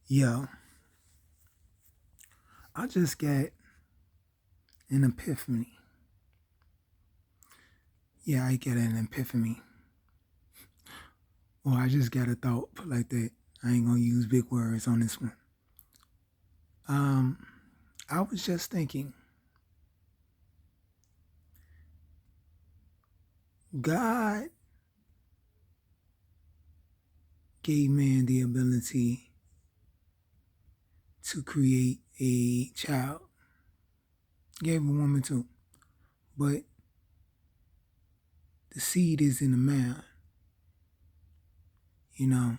Yo, I just got an epiphany. Yeah, I get an epiphany. Or I just got a thought put like that. I ain't gonna use big words on this one. Um, I was just thinking, God gave man the ability to create a child. Gave a woman too. But the seed is in the man. You know,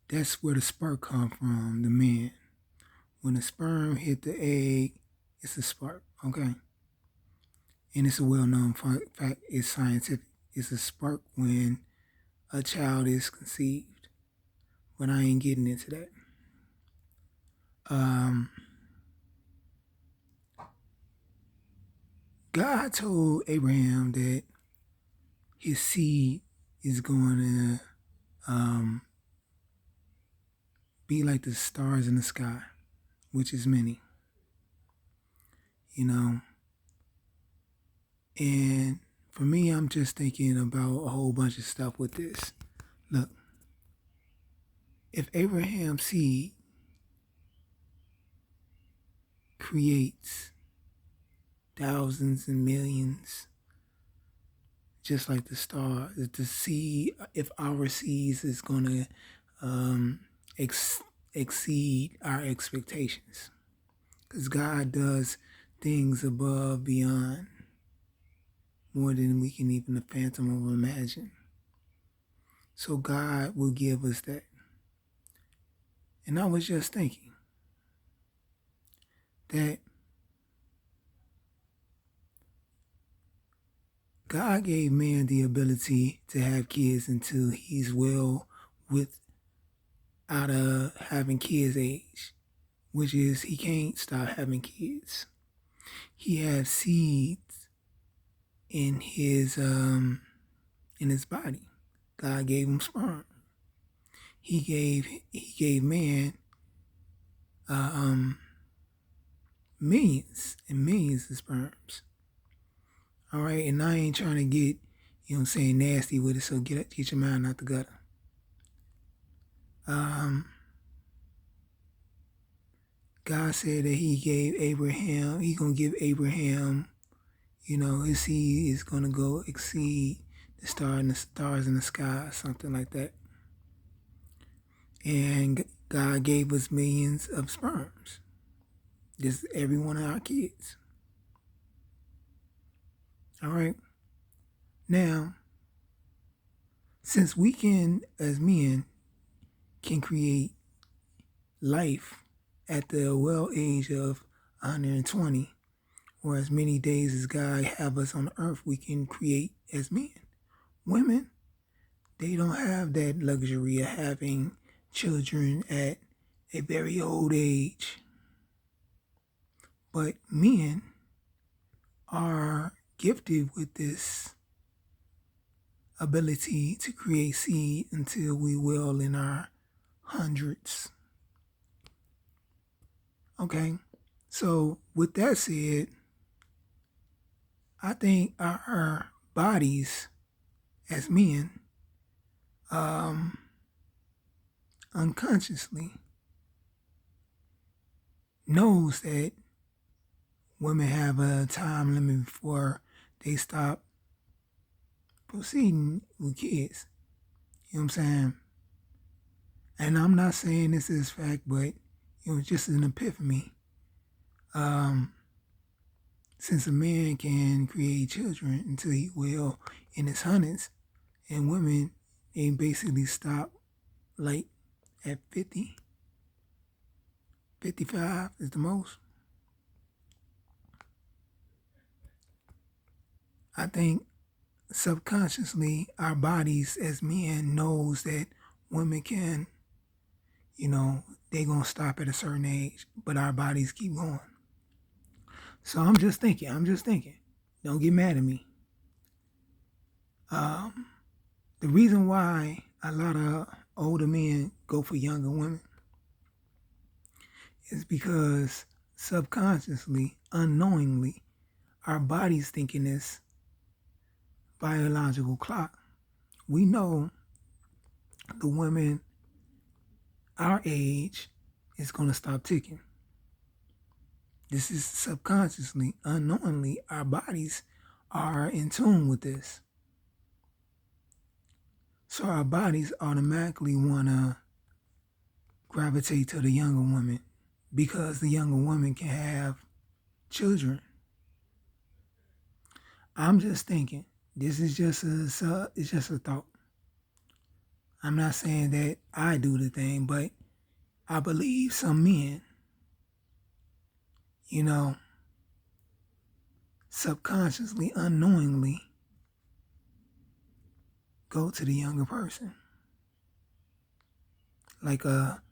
that's where the spark come from, the man. When the sperm hit the egg, it's a spark, okay? And it's a well-known fact, it's scientific. It's a spark when a child is conceived. But I ain't getting into that. Um, God told Abraham that his seed is going to be like the stars in the sky, which is many, you know. And for me, I'm just thinking about a whole bunch of stuff with this. Look, if Abraham's seed creates thousands and millions, just like the star, the seed, if our seeds is going to exceed our expectations, because God does things above, beyond, more than we can even phantom or imagine. So God will give us that. And I was just thinking that God gave man the ability to have kids until he's well with out of having kids age, which is he can't stop having kids. He has seeds in his body. God gave him sperm. He gave man millions and millions of sperms. All right, and I ain't trying to get, nasty with it. So get your mind out the gutter. God said that he gonna give Abraham, his seed is gonna go exceed the stars in the sky, something like that. And God gave us millions of sperms. Just every one of our kids. All right. Now, since we can, as men, can create life at the well age of 120, or as many days as God have us on earth, we can create as men. Women, they don't have that luxury of having children at a very old age. But men are gifted with this ability to create seed until we will in our hundreds. Okay, so with that said, I think our bodies as men, unconsciously knows that women have a time limit before they stop proceeding with kids. You know what I'm saying? And I'm not saying this is fact, but just an epiphany. Since a man can create children until he will in his hundreds, and women, they basically stop like at 50, 55 is the most. I think subconsciously our bodies as men knows that women can, they gonna stop at a certain age, but our bodies keep going. So I'm just thinking. Don't get mad at me. The reason why a lot of older men go for younger women is because subconsciously, unknowingly, our body's thinking this biological clock. We know the women our age is going to stop ticking. This is subconsciously, unknowingly, our bodies are in tune with this. So our bodies automatically want to gravitate to the younger woman because the younger woman can have children. I'm just thinking, this is just it's just a thought. I'm not saying that I do the thing, but I believe some men, subconsciously, unknowingly go to the younger person. Like a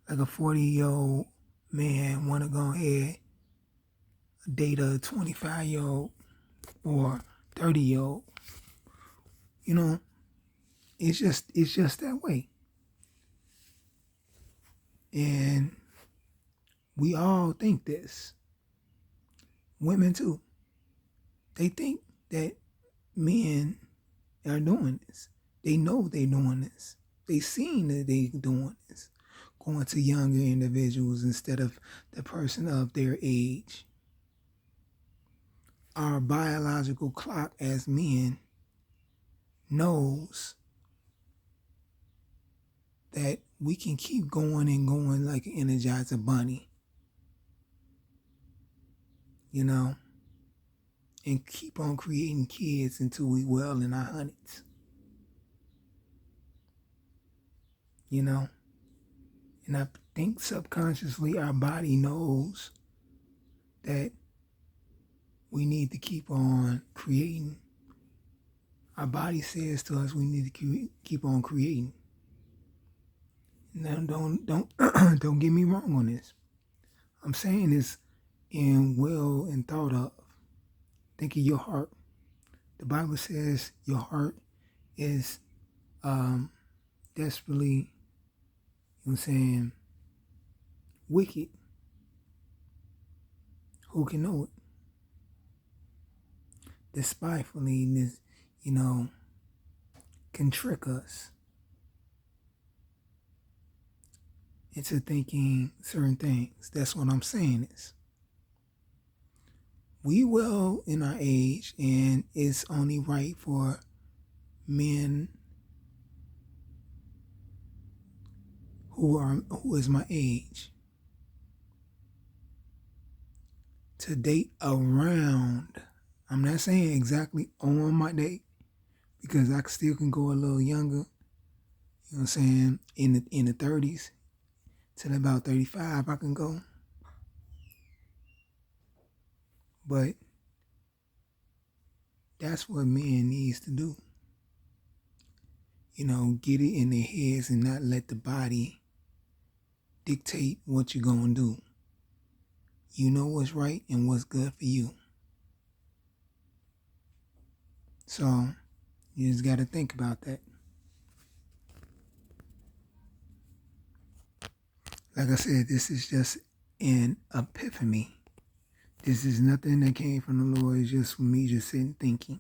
40-year-old man want to go ahead date a 25-year-old or 30-year-old. It's just that way. And we all think this. Women too. They think that men are doing this. They know they're doing this. They seen that they doing this. Going to younger individuals instead of the person of their age. Our biological clock as men knows that we can keep going and going like an Energizer bunny. And keep on creating kids until we well in our hundreds. And I think subconsciously our body knows that we need to keep on creating. Our body says to us we need to keep on creating. Now don't don't get me wrong on this. I'm saying this in will and thought of. Think of your heart. The Bible says your heart is desperately, wicked. Who can know it? Despitefully, can trick us into thinking certain things. That's what I'm saying is. We well in our age, and it's only right for men who is my age to date around. I'm not saying exactly on my date because I still can go a little younger. In the 30s till about 35 I can go. But that's what men needs to do. Get it in their heads and not let the body dictate what you're going to do. You know what's right and what's good for you. So you just got to think about that. Like I said, this is just an epiphany. This is nothing that came from the Lord. It's just for me just sitting thinking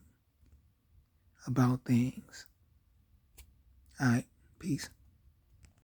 about things. All right, peace.